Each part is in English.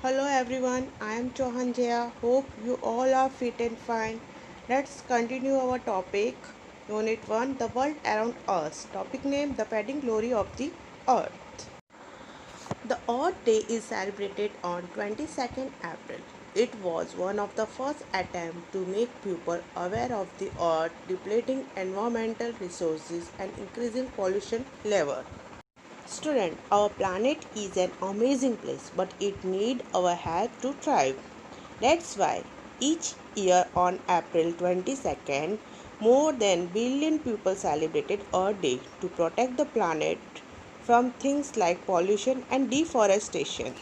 Hello everyone, I am Chauhan Jaya. Hope you all are fit and fine. Let's continue our topic. Unit 1, The World Around Us. Topic name, The Fading Glory of the Earth. The Earth Day is celebrated on 22nd April. It was one of the first attempts to make people aware of the Earth depleting environmental resources and increasing pollution level. Student, our planet is an amazing place, but it needs our help to thrive. That's why each year on April 22nd, more than billion people celebrated Earth Day to protect the planet from things like pollution and deforestation.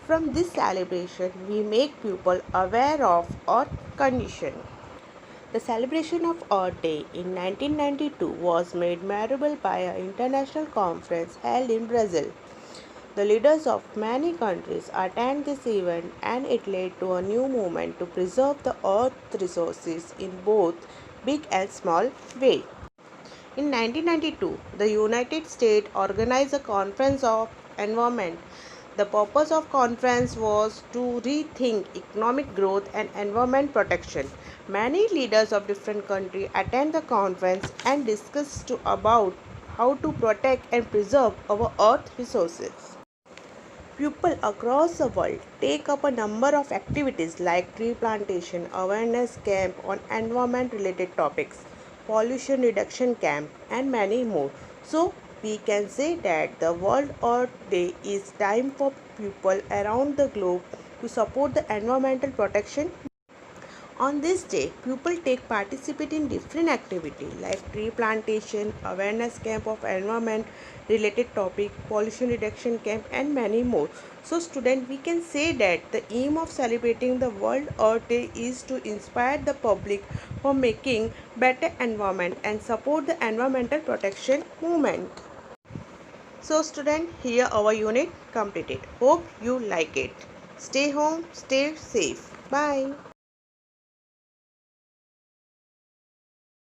From this celebration, we make people aware of Earth condition. The celebration of Earth Day in 1992 was made memorable by an international conference held in Brazil. The leaders of many countries attended this event and it led to a new movement to preserve the earth's resources in both big and small ways. In 1992, the United States organized a conference of environment. The purpose of conference was to rethink economic growth and environment protection. Many leaders of different countries attend the conference and discuss about how to protect and preserve our earth resources. People across the world take up a number of activities like tree plantation, awareness camp on environment related topics, pollution reduction camp, and many more. So, we can say that the World Earth Day is time for people around the globe to support the environmental protection. On this day, people take participate in different activities like tree plantation, awareness camp of environment related topic, pollution reduction camp and many more. So student, we can say that the aim of celebrating the World Earth Day is to inspire the public for making better environment and support the environmental protection movement. So student, here our unit completed. Hope you like it. Stay home, stay safe. Bye.